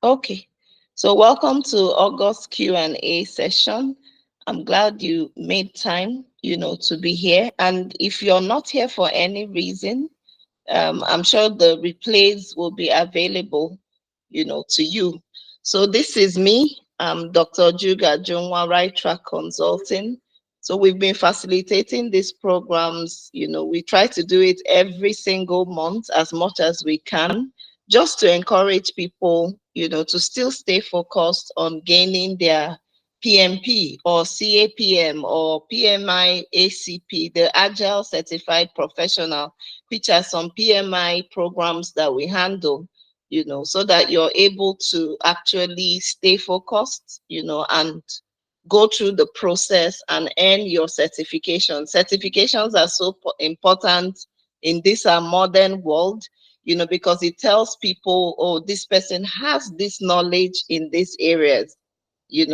Okay, so welcome to August Q&A session. I'm glad you made time, to be here. And if you're not here for any reason, I'm sure the replays will be available, to you. So this is me. I'm Dr. Juga Junwa, Right Track Consulting. So we've been facilitating these programs. We try to do it every single month as much as we can, just to encourage people, to still stay focused on gaining their PMP or CAPM or PMI ACP, the Agile Certified Professional, which are some PMI programs that we handle, so that you're able to actually stay focused, and go through the process and earn your certification. Certifications are so important in this modern world, because it tells people, oh, this person has this knowledge in these areas.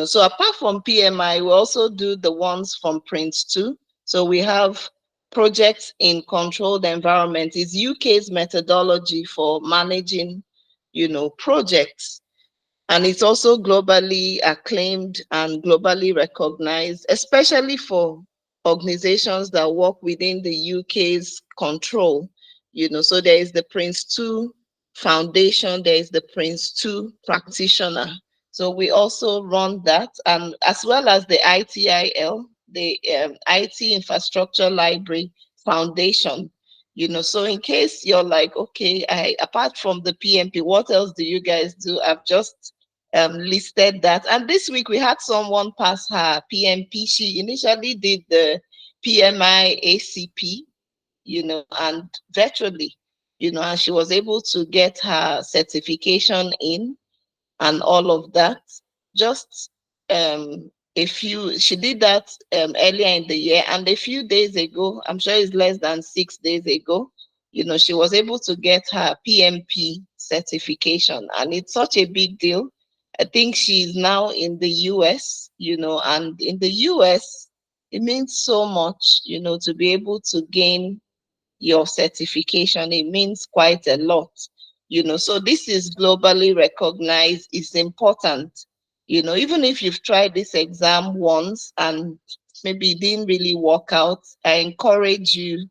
So apart from PMI, we also do the ones from Prince 2. So we have projects in controlled environment. It's UK's methodology for managing, projects. And it's also globally acclaimed and globally recognized, especially for organizations that work within the UK's control. So there is the Prince 2 Foundation, there is the Prince 2 practitioner. So we also run that, and as well as the ITIL, the IT Infrastructure Library Foundation. So in case you're like, okay, apart from the PMP, what else do you guys do? I've just listed that. And this week we had someone pass her PMP. She initially did the PMI ACP, and virtually, and she was able to get her certification in and all of that. Just she did that earlier in the year, and a few days ago, I'm sure it's less than 6 days ago, she was able to get her PMP certification, and it's such a big deal. I think she's now in the US, and in the US, it means so much, to be able to gain your certification. It means quite a lot, so this is globally recognized. It's important, even if you've tried this exam once and maybe it didn't really work out, I encourage you,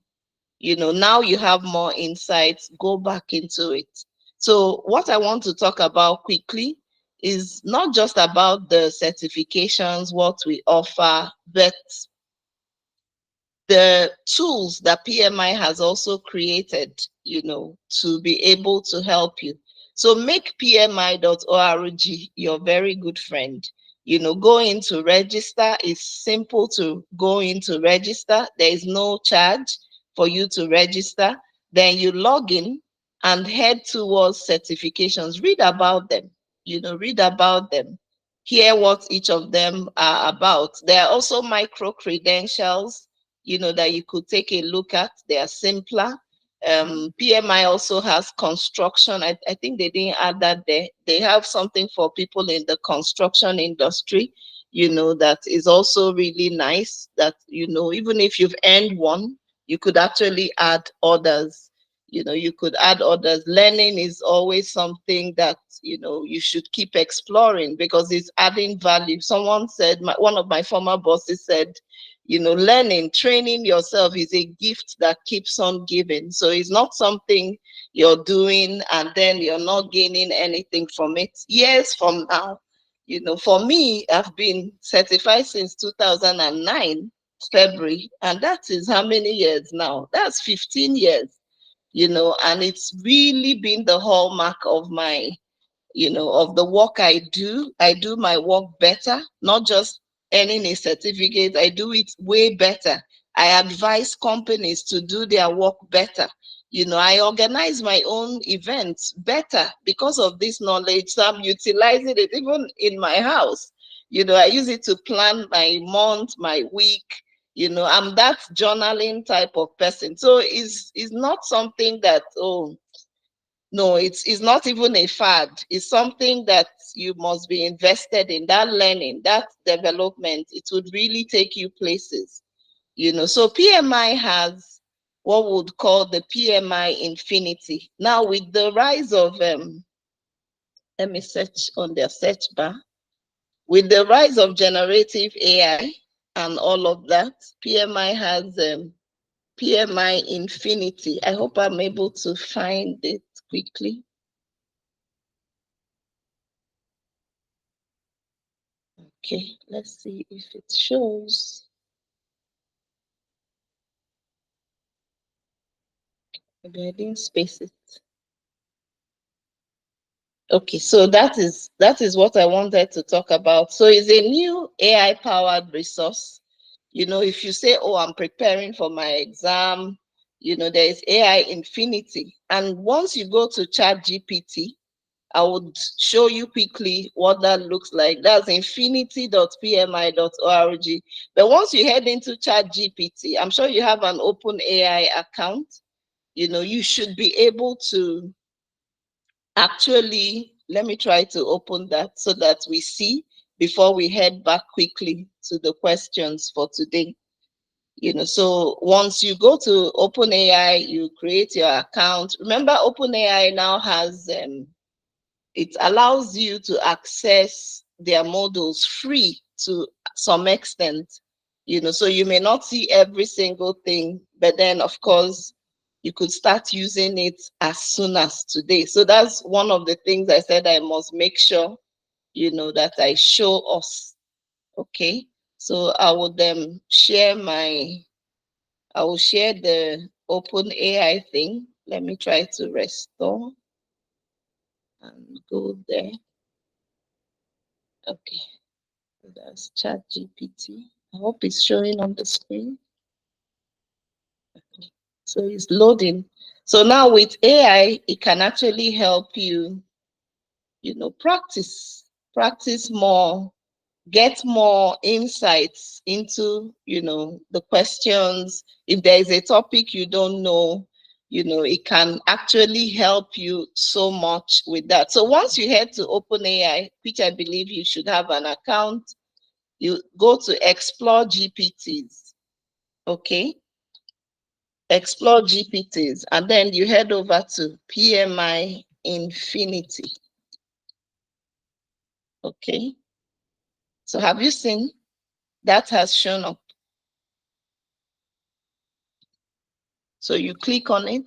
now you have more insights, go back into it. So what I want to talk about quickly is not just about the certifications, what we offer, but the tools that PMI has also created, to be able to help you. So make PMI.org your very good friend. Go into register. It's simple to go into register. There is no charge for you to register. Then you log in and head towards certifications. Read about them, read about them. Hear what each of them are about. There are also micro credentials, that you could take a look at. They are simpler. PMI also has construction. I think they didn't add that there. They have something for people in the construction industry, that is also really nice. That, even if you've earned one, you could actually add others. You could add others. Learning is always something that, you should keep exploring because it's adding value. Someone said, one of my former bosses said, learning, training yourself is a gift that keeps on giving. So it's not something you're doing and then you're not gaining anything from it. Years from now, for me, I've been certified since 2009, February, and that is how many years now? That's 15 years, and it's really been the hallmark of my, of the work I do. I do my work better, not just earning a certificate. I do it way better. I advise companies to do their work better. I organize my own events better because of this knowledge. So I'm utilizing it even in my house. I use it to plan my month, my week. I'm that journaling type of person. So it's not something that, oh, no, it's not even a fad. It's something that you must be invested in. That learning, that development, it would really take you places. So PMI has what we would call the PMI Infinity. Now, with the rise of Let me search on their search bar. With the rise of generative AI and all of that, PMI has PMI Infinity. I hope I'm able to find it quickly. Okay, let's see if it shows. Maybe I didn't space it. Okay, so that is what I wanted to talk about. So it's a new AI powered resource. You know, if you say, oh, I'm preparing for my exam, you know, there is AI Infinity. And once you go to Chat GPT, I would show you quickly what that looks like. That's infinity.pmi.org. But once you head into Chat GPT, I'm sure you have an open AI account. You know, you should be able to actually, let me try to open that so that we see before we head back quickly to the questions for today. You know, so once you go to OpenAI, you create your account. Remember, OpenAI now has it allows you to access their models free to some extent. You know, so you may not see every single thing, but then of course you could start using it as soon as today. So that's one of the things I said I must make sure, you know, that I show us. Okay, so I will share I will share the open AI thing. Let me try to restore and go there. Okay, that's Chat GPT. I hope it's showing on the screen. Okay. So it's loading. So now with AI, it can actually help you, you know, practice more, get more insights into, you know, the questions. If there is a topic you don't know, you know, it can actually help you so much with that. So once you head to OpenAI, which I believe you should have an account, you go to Explore GPTs, okay? Explore GPTs, and then you head over to PMI Infinity, okay? So have you seen that has shown up? So you click on it,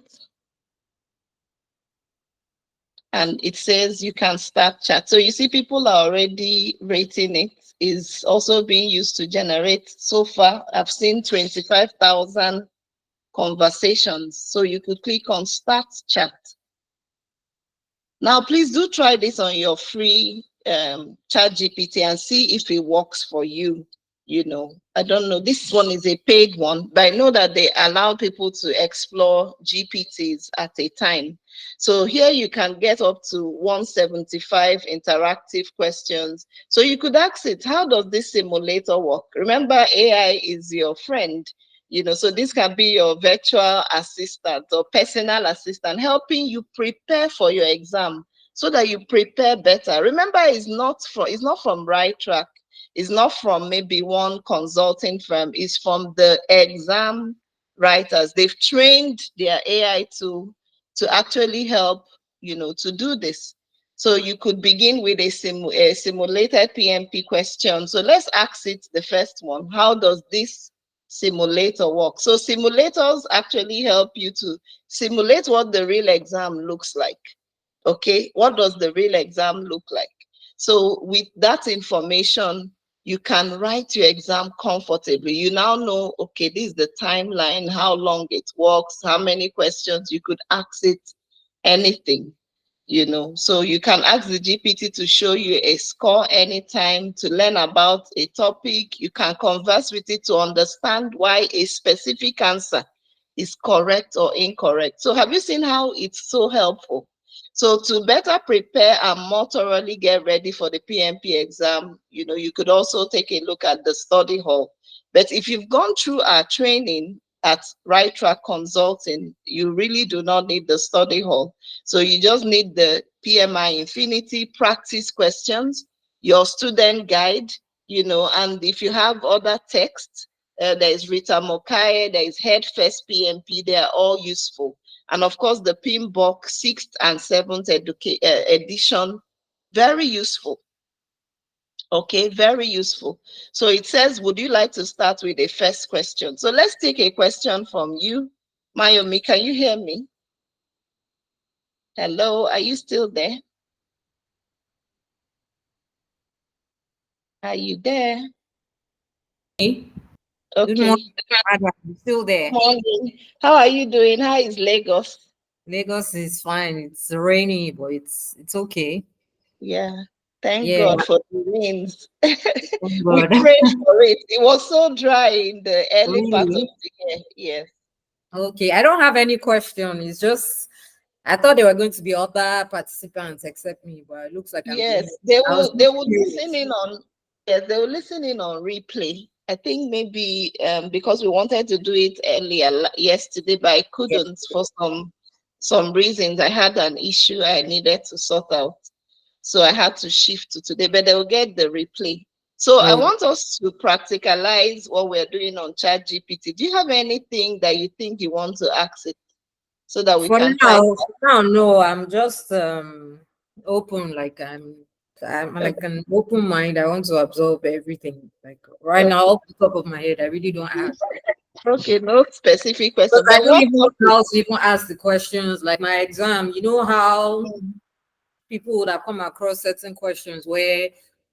and it says you can start chat. So you see people are already rating it. Is also being used to generate. So far, I've seen 25,000 conversations. So you could click on start chat. Now, please do try this on your free chat GPT and see if it works for you. You know, I don't know. This one is a paid one, but I know that they allow people to explore GPTs at a time. So here you can get up to 175 interactive questions. So you could ask it, how does this simulator work? Remember, AI is your friend. You know, so this can be your virtual assistant or personal assistant helping you prepare for your exam so that you prepare better. Remember, it's not from Right Track. It's not from maybe one consulting firm. It's from the exam writers. They've trained their AI to actually help, you know, to do this. So you could begin with a simulated PMP question. So let's ask it the first one. How does this simulator work? So simulators actually help you to simulate what the real exam looks like. Okay, what does the real exam look like? So with that information, you can write your exam comfortably. You now know, okay, this is the timeline, how long it works, how many questions. You could ask it anything, you know. So you can ask the GPT to show you a score anytime, to learn about a topic. You can converse with it to understand why a specific answer is correct or incorrect. So have you seen how it's so helpful? So to better prepare and more thoroughly get ready for the PMP exam, you know, you could also take a look at the study hall. But if you've gone through our training at Right Track Consulting, you really do not need the study hall. So you just need the PMI Infinity practice questions, your student guide, you know, and if you have other texts, there is Rita Mokaye, there is Head First PMP, they are all useful. And of course, the PMBOK 6th and 7th edition Very useful. Okay, very useful. So it says, would you like to start with a first question? So let's take a question from you. Mayomi, can you hear me? Hello, are you still there? Are you there? Hey, good Okay. morning, madam. I'm still there. Morning. How are you doing? How is Lagos? Lagos is fine. It's rainy, but it's okay. Yeah. Thank Yeah, God for the rains. thank We God. prayed for it. It was so dry in the early part of Really? the year. Yes. Okay. I don't have any question. It's just I thought there were going to be other participants except me, but it looks like I'm the only. Yes. They I was will just listen curious. in on, yes, they will listen in on replay. I think maybe because we wanted to do it earlier yesterday, but I Yeah. couldn't for some reasons. I had an issue I needed to sort out. So I had to shift to today, but they'll get the replay. So I Okay. want us to practicalize what we're doing on ChatGPT. Do you have anything that you think you want to ask it so that we can type? For now, no. I'm just open. I'm like an open mind. I want to absorb everything. Like right now, Okay. off the top of my head, I really don't have. Okay, no specific Because question, I but don't what even know topic? how to even ask the questions. Like my exam, you know how Mm. people would have come across certain questions where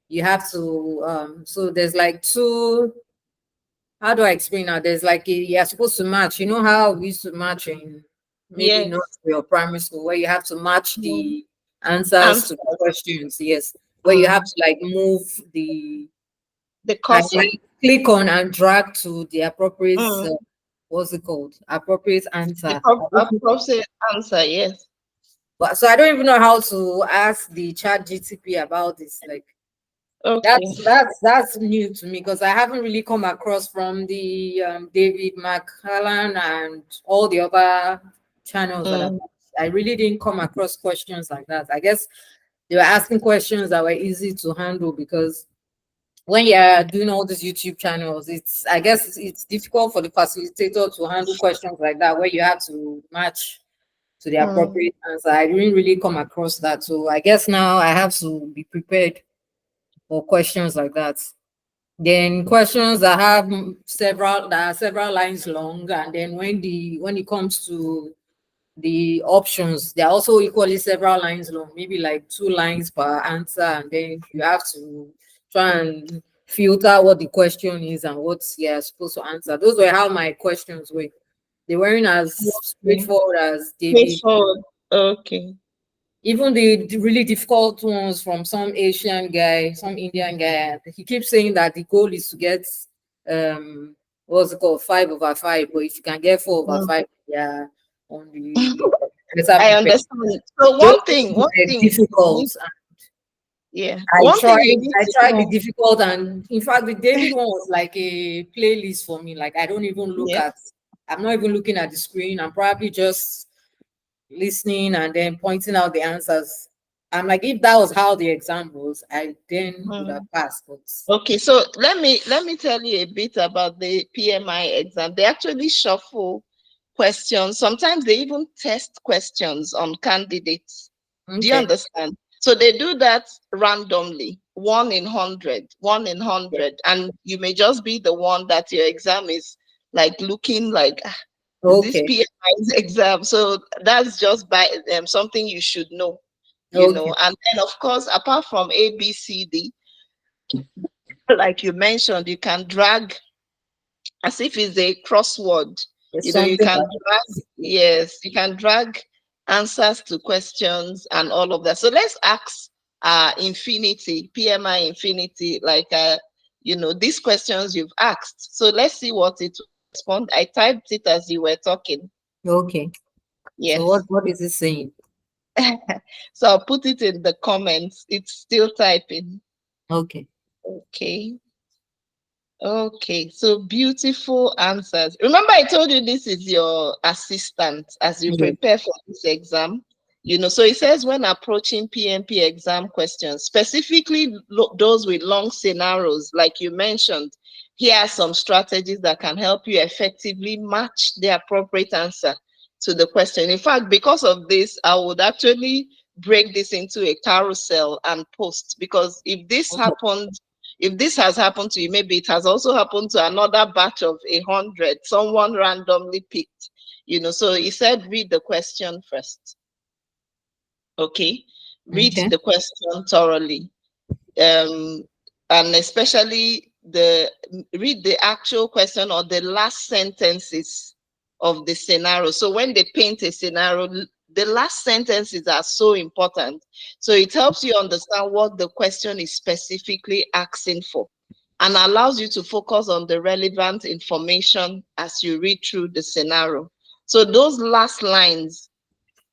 you have to so there's like two, how do I explain now? There's like you're supposed to match. You know how we used to match in maybe not Yes. your primary school where you have to match Mm. the answers to the Answers. questions, yes. Where you have Mm. to like move the The and cursor. like click on and drag to the appropriate Mm. what's it called? Appropriate answer. Appropriate answer, yes. But so I don't even know how to ask the chat GTP about this. Like Okay. that's new to me because I haven't really come across from the David McCallan and all the other channels that I've Mm. watched. I really didn't come across questions like that. I guess they were asking questions that were easy to handle because when you're doing all these YouTube channels, it's I guess it's difficult for the facilitator to handle questions like that where you have to match to the Mm. appropriate answer. I didn't really come across that. So I guess now I have to be prepared for questions like that. Then questions that have several that are several lines long, and then when it comes to the options, they're also equally several lines long, maybe like 2 lines per answer, and then you have to try and filter what the question is and what you're supposed to answer. Those were how my questions were. They weren't as Okay. straightforward as David. Straightforward. Okay. Even the really difficult ones from some Asian guy, some Indian guy, he keeps saying that the goal is to get what's it called, 5/5. But if you can get 4/5, yeah, on the better I prepared. understand. So Those one were thing you need, difficult. yeah, I one thing you tried, need I to tried the know. difficult, and in fact, the David one was like a playlist for me. Like I don't even look Yes. at, I'm not even looking at the screen. I'm probably just listening and then pointing out the answers. I'm like, if that was how the exam was, I then would have Hmm. passed. But Okay, so let me tell you a bit about the PMI exam. They actually shuffle questions. Sometimes they even test questions on candidates. Do you okay, understand? So they do that randomly, 1 in 100, 1 in 100, and you may just be the one that your exam is like looking like, "Ah, is this okay, PMI's exam?" So that's just by something you should know, okay. And then of course, apart from A, B, C, D, like you mentioned, you can drag as if it's a crossword. It's You something can like drag, yes, you can drag answers to questions and all of that. So let's ask Infinity, PMI Infinity, like these questions you've asked. So let's see what it will respond. I typed it as you were talking. okay. So Yes. what is it saying? So I'll put it in the comments. It's still typing. Okay, Okay. Okay, so beautiful answers. Remember, I told you this is your assistant as you yeah, prepare for this exam. So it says when approaching PMP exam questions, specifically those with long scenarios, like you mentioned, here are some strategies that can help you effectively match the appropriate answer to the question. In fact, because of this, I would actually break this into a carousel and post, because if this has happened to you, maybe it has also happened to another batch of 100, someone randomly picked, So he said, read the question first. Okay. Read Okay. the question thoroughly. um, and especially read the actual question or the last sentences of the scenario. So when they paint a scenario, the last sentences are so important. So it helps you understand what the question is specifically asking for and allows you to focus on the relevant information as you read through the scenario. So those last lines,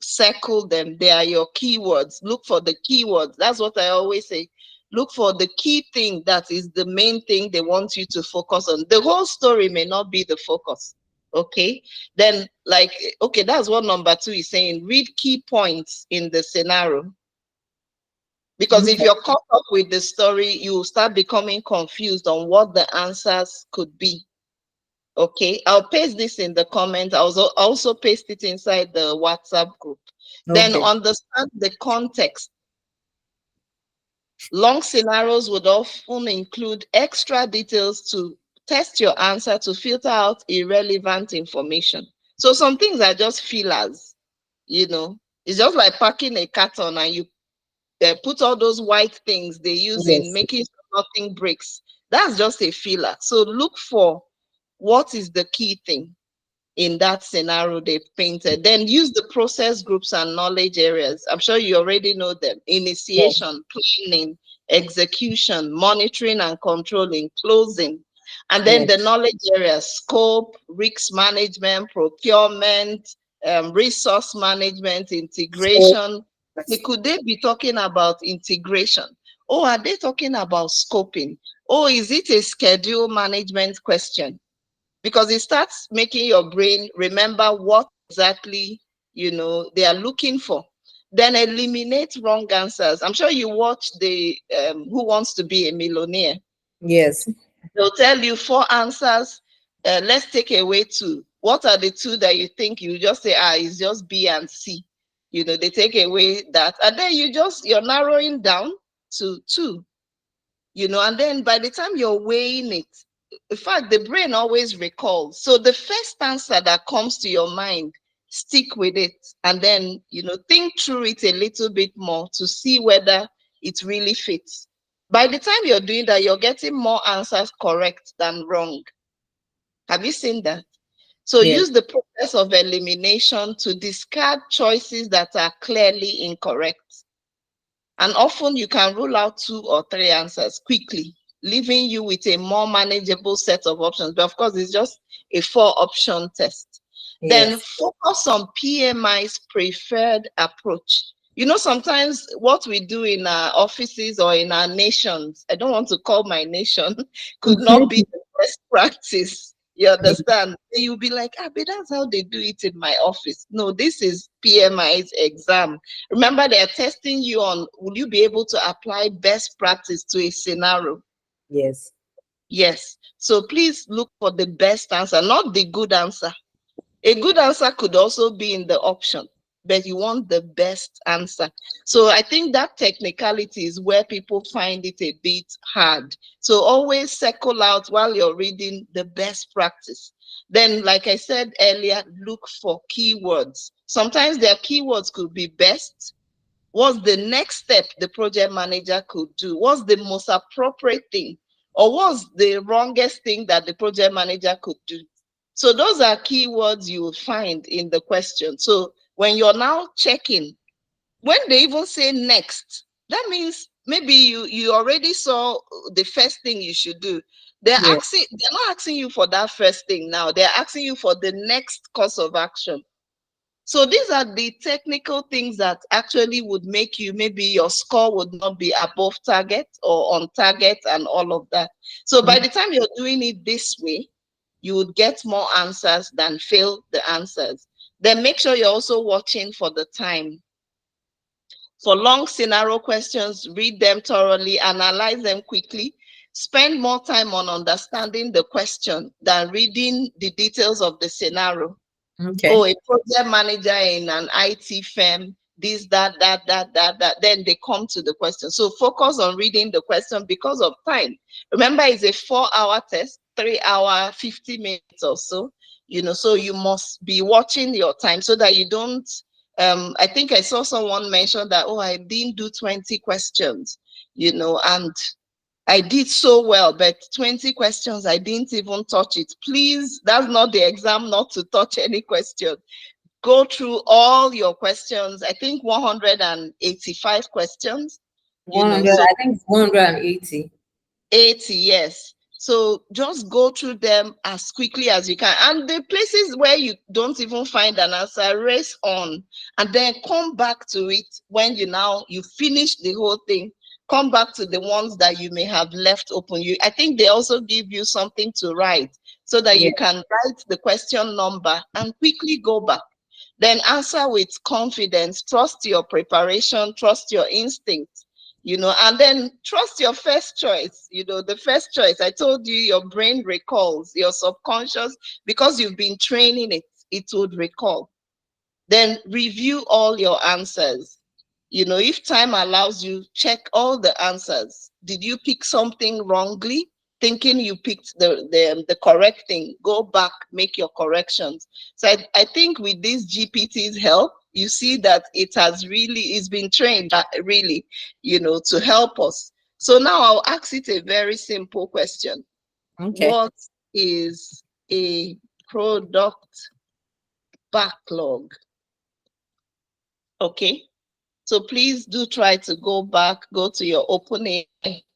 circle them. They are your keywords. Look for the keywords. That's what I always say. Look for the key thing that is the main thing they want you to focus on. The whole story may not be the focus. Okay. Then, like, okay, that's what number 2 is saying. Read key points in the scenario. Because if Okay. you're caught up with the story, you start becoming confused on what the answers could be. Okay, I'll paste this in the comment. I'll also paste it inside the WhatsApp group. Then Okay. understand the context. Long scenarios would often include extra details to test your answer to filter out irrelevant information. So some things are just fillers, It's just like packing a carton and you put all those white things they use in Yes. making sure nothing breaks. That's just a filler. So look for what is the key thing in that scenario they painted. Then use the process groups and knowledge areas. I'm sure you already know them. Yes. Initiation, planning, execution, monitoring and controlling, closing. And then the Yes. knowledge areas: scope, risk management, procurement, resource management, So, integration. Could they be talking about integration? Oh, are they talking about scoping? Oh, is it a schedule management question? Because it starts making your brain remember what exactly they are looking for. Then eliminate wrong answers. I'm sure you watch the Who Wants to Be a Millionaire. yes. They'll tell you 4 answers. Let's take away 2. What are the 2 that you think? You just say, it's just B and C. They take away that, and then you're narrowing down to 2. And then by the time you're weighing it, in fact, the brain always recalls. So the first answer that comes to your mind, stick with it, and then, think through it a little bit more to see whether it really fits. By the time you're doing that, you're getting more answers correct than wrong. Have you seen that? So Yes. use the process of elimination to discard choices that are clearly incorrect. And often you can rule out 2 or 3 answers quickly, leaving you with a more manageable set of options. But of course, it's just a 4-option test. Then Yes. focus on PMI's preferred approach. Sometimes what we do in our offices or in our nations, I don't want to call my nation, could not be the best practice. You understand? You'll be like, but that's how they do it in my office. No, this is PMI's exam. Remember, they're testing you on, will you be able to apply best practice to a scenario? Yes. Yes. So please look for the best answer, not the good answer. A good answer could also be in the option, but you want the best answer. So I think that technicality is where people find it a bit hard. So always circle out while you're reading the best practice. Then, like I said earlier, look for keywords. Sometimes their keywords could be best. What's the next step the project manager could do? What's the most appropriate thing? Or what's the wrongest thing that the project manager could do? So those are keywords you will find in the question. So when you're now checking, when they even say next, that means maybe you already saw the first thing you should do. Yes. They're not asking you for that first thing now. They're asking you for the next course of action. So these are the technical things that actually would make you, maybe your score would not be above target or on target and all of that. So by the time you're doing it this way, you would get more answers than fail the answers. Then make sure you're also watching for the time. For long scenario questions, read them thoroughly, analyze them quickly. Spend more time on understanding the question than reading the details of the scenario. Okay. Oh, a project manager in an IT firm this, that. Then they come to the question. So focus on reading the question because of time. Remember, it's a 4-hour test, 3 hour, 50 minutes or so. So you must be watching your time so that you don't. I think I saw someone mention that, oh, I didn't do 20 questions, and I did so well, but 20 questions, I didn't even touch it. Please, that's not the exam, not to touch any question. Go through all your questions. I think 185 questions, 100, so I think it's 180. 80, yes. So just go through them as quickly as you can. And the places where you don't even find an answer, race on and then come back to it when you finish the whole thing. Come back to the ones that you may have left open. I think they also give you something to write so that Yeah. you can write the question number and quickly go back. Then answer with confidence. Trust your preparation, trust your instinct, and then trust your first choice. The first choice, I told you, your brain recalls, your subconscious, because you've been training it, it would recall. Then review all your answers. If time allows you, check all the answers. Did you pick something wrongly? Thinking you picked the correct thing, go back, make your corrections. So I think with this GPT's help, you see that it's been trained really, to help us. So now I'll ask it a very simple question. Okay. What is a product backlog? Okay. So please do try to go back, go to your OpenAI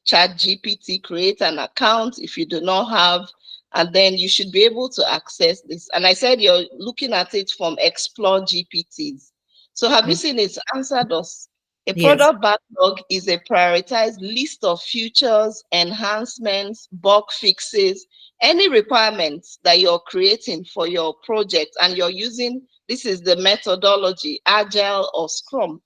Chat GPT, create an account if you do not have, and then you should be able to access this. And I said you're looking at it from Explore GPTs. So have you Mm. seen it's answered us? A Yes. product backlog is a prioritized list of features, enhancements, bug fixes, any requirements that you're creating for your project, and you're using, this is the methodology, Agile or Scrum.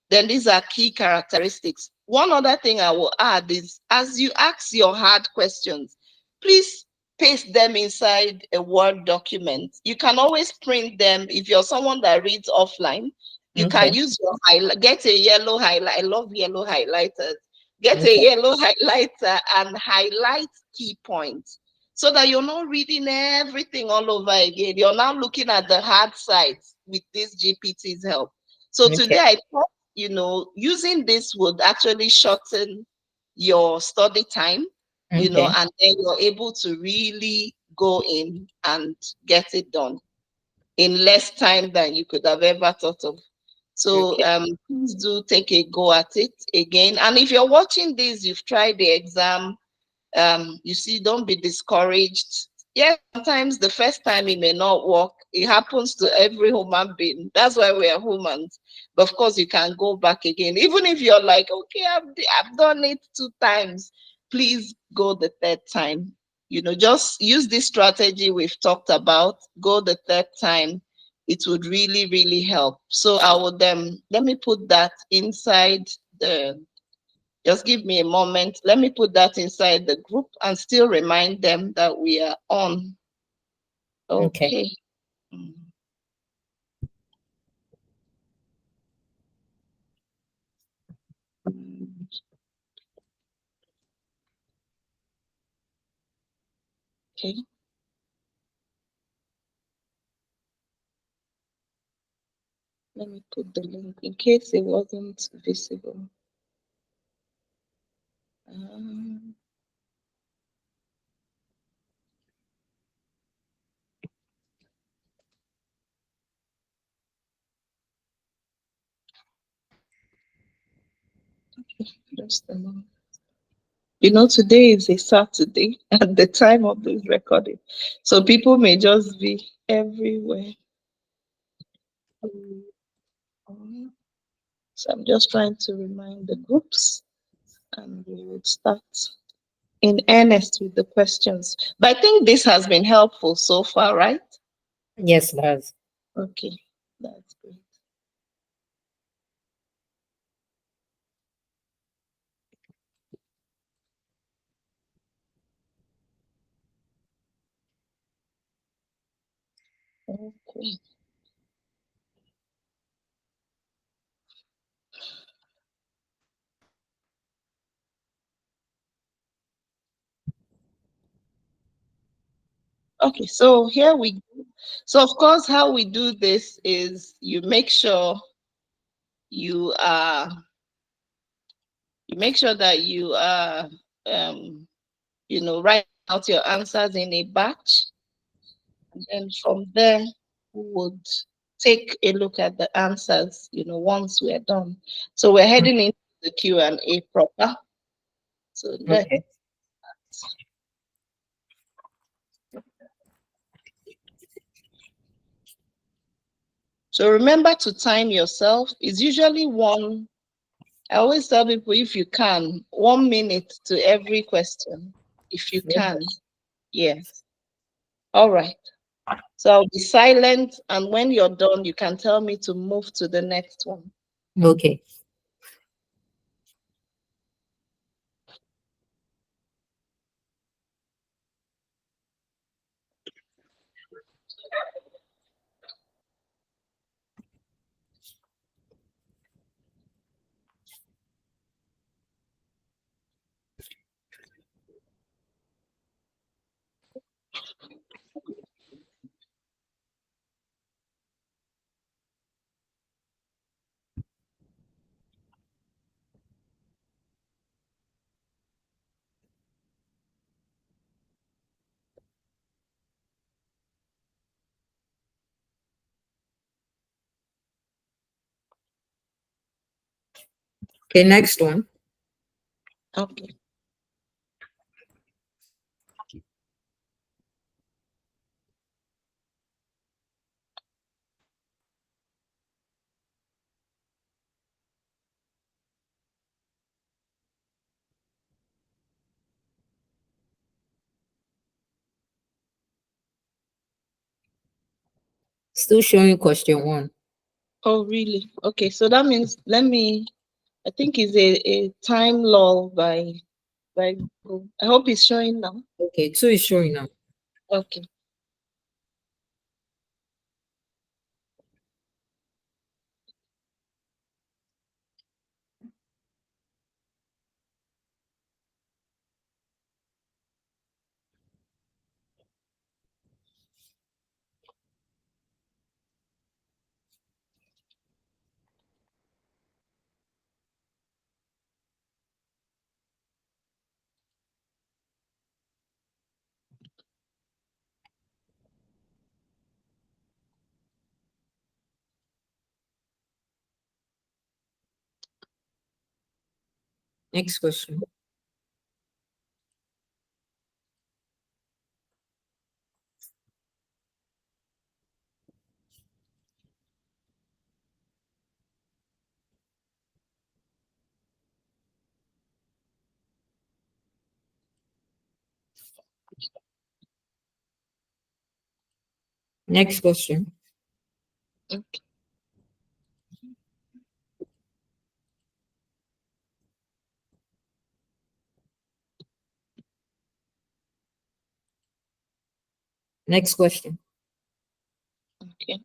Then these are key characteristics. One other thing I will add is, as you ask your hard questions, please paste them inside a Word document. You can always print them. If you're someone that reads offline, you can Okay. use your highlight, get a yellow highlight. I love yellow highlighters. Get a Okay. yellow highlighter and highlight key points so that you're not reading everything all over again. You're now looking at the hard sides with this GPT's help. So today Okay. I thought, using this would actually shorten your study time, Okay. and then you're able to really go in and get it done in less time than you could have ever thought of. So Okay. please do take a go at it again. And if you're watching this, you've tried the exam, you see, don't be discouraged. Yes, sometimes the first time it may not work. It happens to every human being. That's why we are humans. But of course, you can go back again. Even if you're like, okay, I've done it 2 times, please go the third time. Just use this strategy we've talked about. Go the third time. It would really, really help. So I would let me put that inside the just give me a moment. Let me put that inside the group and still remind them that we are on. Okay. Okay. Mm, okay. Let me put the link in case it wasn't visible. Um, just a moment. Today is a Saturday at the time of this recording. So people may just be everywhere. So I'm just trying to remind the groups and we will start in earnest with the questions. But I think this has been helpful so far, right? Yes, that's Okay, that's great. Okay. Okay, so here we go. So of course, how we do this is you make sure you are you make sure that you are write out your answers in a batch, and then from there we would take a look at the answers, once we're done. So we're heading into the Q&A proper. So let's. Okay. So remember to time yourself. It's usually one. I always tell people, if you can, 1 minute to every question, if you can. Yes. All right. So I'll be silent, and when you're done, you can tell me to move to the next one. Okay. Okay, next one. Okay. Still showing question one. Oh, really? Okay. So that means I think it's a time lull by Google. I hope it's showing now. Okay, two is showing now. Okay. Next question. Next question. Okay. Next question. Okay.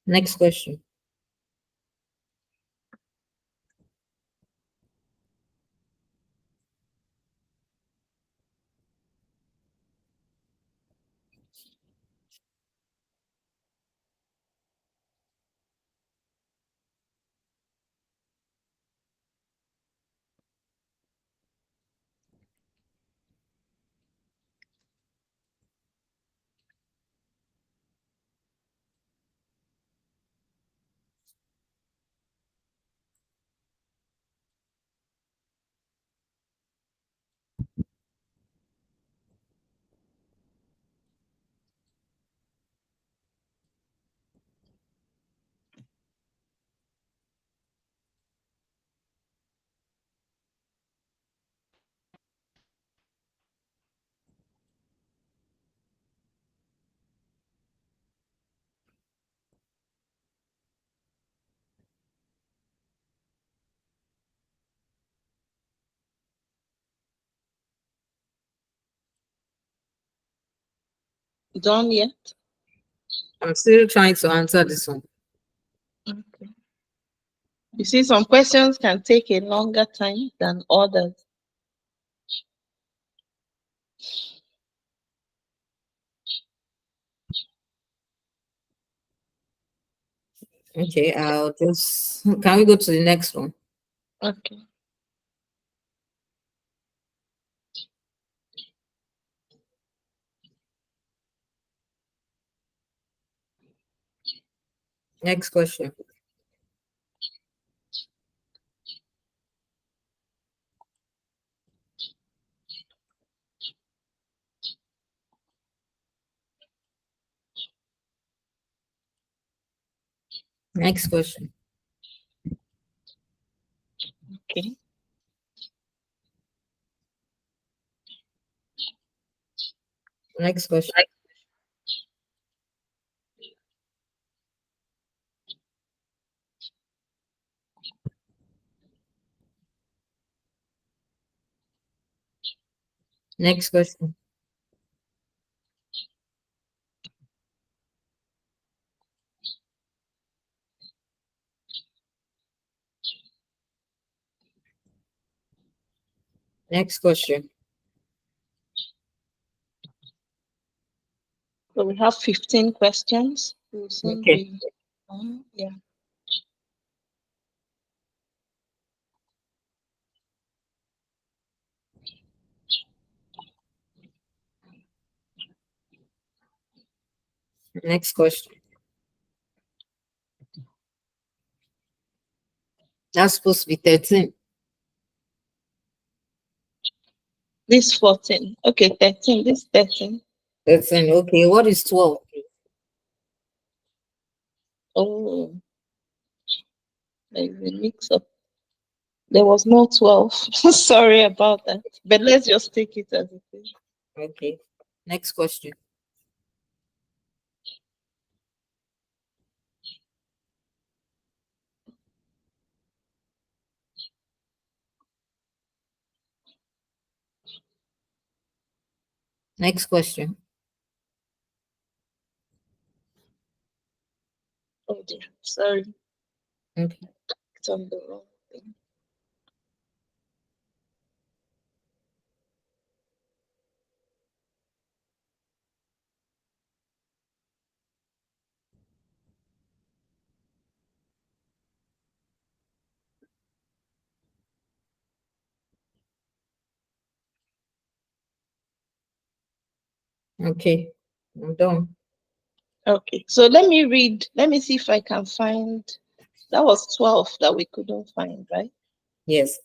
Next question. Done yet? I'm still trying to answer this one. Okay. You see, some questions can take a longer time than others. Okay, I'll just can we go to the next one? Okay. Next question. Next question. Okay. Next question. Next question. Next question. So we have 15 questions. We'll soon Okay. be done. Yeah. Next question. That's supposed to be 13. This 14. Okay, 13. This 13. 13. Okay. What is 12? Oh, there's a mix up. There was no 12. Sorry about that. But let's just take it as it is. Okay. Next question. Next question. Oh dear. Sorry. Okay. It's on the wrong thing. Okay. I'm done. Okay. So let me read. Let me see if I can find. That was 12 that we couldn't find, right? Yes.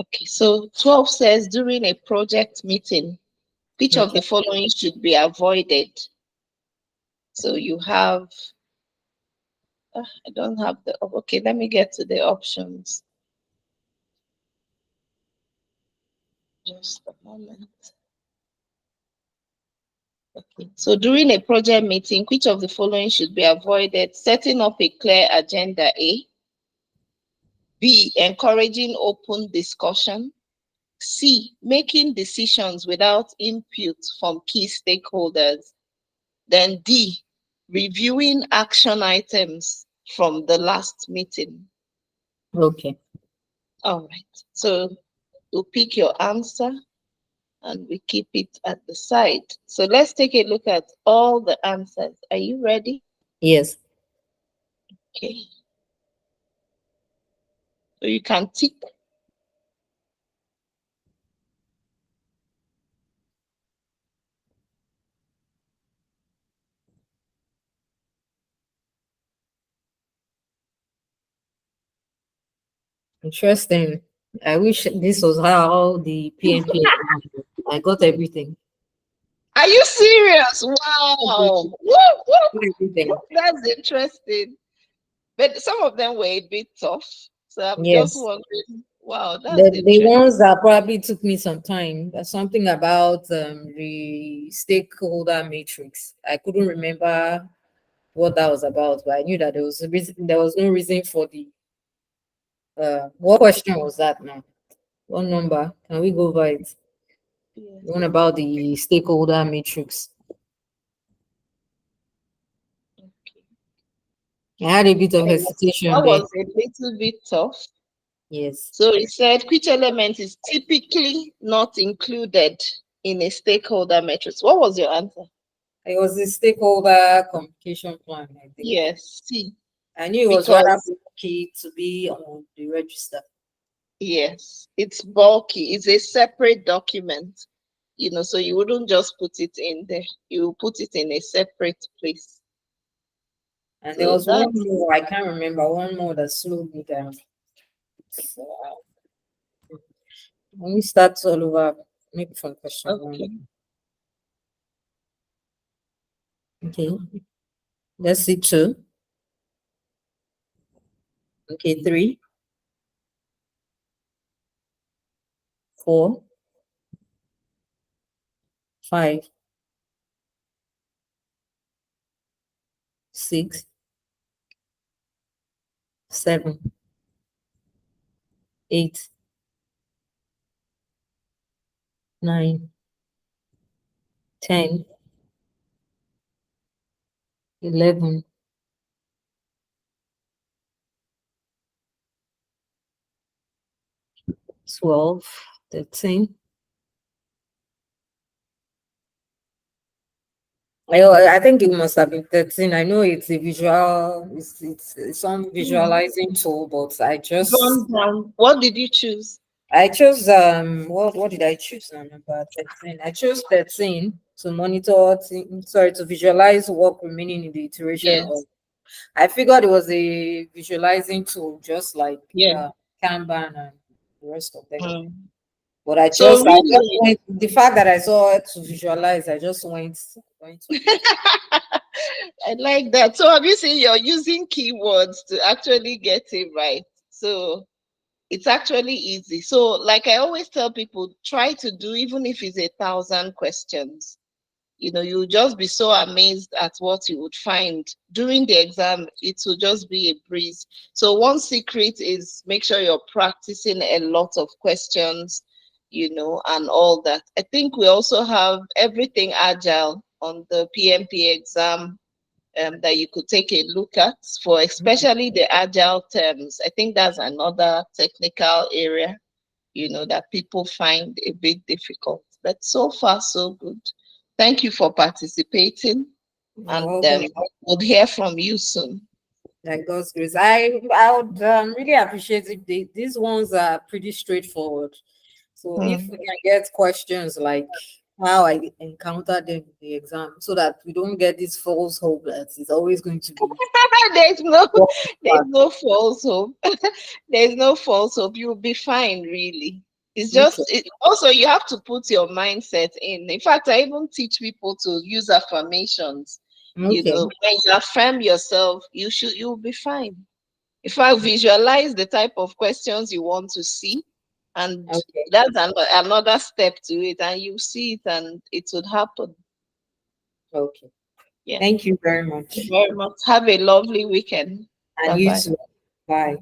Okay. So 12 says during a project meeting, which of Okay. the following should be avoided? So you have, I don't have the, okay, let me get to the options. Just a moment. Okay. So during a project meeting, which of the following should be avoided? Setting up a clear agenda, A. B, encouraging open discussion. C, making decisions without input from key stakeholders. Then D, reviewing action items from the last meeting. Okay. All right. So we'll pick your answer and we keep it at the side. So let's take a look at all the answers. Are you ready? Yes. Okay. So you can tick. Interesting. I wish this was how the PMP exam was. I got everything. Are you serious? Wow. Everything. Woo, woo, woo. Everything. That's interesting. But some of them were a bit tough. So I'm just Yes. wondering, wow, that's The interesting. ones that probably took me some time. There's something about the stakeholder matrix. I couldn't remember what that was about, but I knew that there was a reason, there was no reason for the what question was that now? What number? Can we go over it? Yes. One about the stakeholder matrix. Okay. I had a bit of hesitation That there. was a little bit tough. Yes. So it said which element is typically not included in a stakeholder matrix. What was your answer? It was a stakeholder communication plan, I think. Yes, see, I knew it was rather because bulky to be on the register. yes, it's bulky. It's a separate document, so you wouldn't just put it in there. You put it in a separate place. And there So was one that's more, I can't remember, one more that slowed me down. So, let me start all over, maybe from question one. okay. Okay, let's see two. Okay, three, four, five, six, seven, eight, nine, 10, 11, 12, 13. I think it must have been 13. I know it's a visual, it's some Hmm. visualizing tool, but Gone down. What did you choose? I chose what did I choose now? Number 13. I chose 13 to monitor to visualize work remaining in the iteration of. Yes. I figured it was a visualizing tool, just like Yeah. Kanban and the rest of them. Mm. But I So just really, went the fact that I saw it to visualize, I just went with it. I like that. So obviously you're using keywords to actually get it right. So it's actually easy. So like I always tell people, try to do even if it's 1,000 questions. You'll just be so amazed at what you would find during the exam. It will just be a breeze. So one secret is make sure you're practicing a lot of questions, and all that. I think we also have everything agile on the PMP exam, that you could take a look at for especially the agile terms. I think that's another technical area, that people find a bit difficult. But so far, so good. Thank you for participating, You're and welcome. we'll hear from you soon. Like God's grace. I would really appreciate if these ones are pretty straightforward. So if Hmm. we can get questions like how I encountered them in the exam, so that we don't get this false hope that it's always going to be there's no walk there's fast. no false hope. There's no false hope. You'll be fine, really. It's Okay. just also you have to put your mindset in. In fact, I even teach people to use affirmations. Okay. When you affirm yourself, you'll be fine. In fact, visualize the type of questions you want to see, and Okay. that's another step to it, and you see it, and it would happen. Okay. Yeah. Thank you very Thank you much. very much. Have a lovely weekend. And Bye you bye. too. Bye.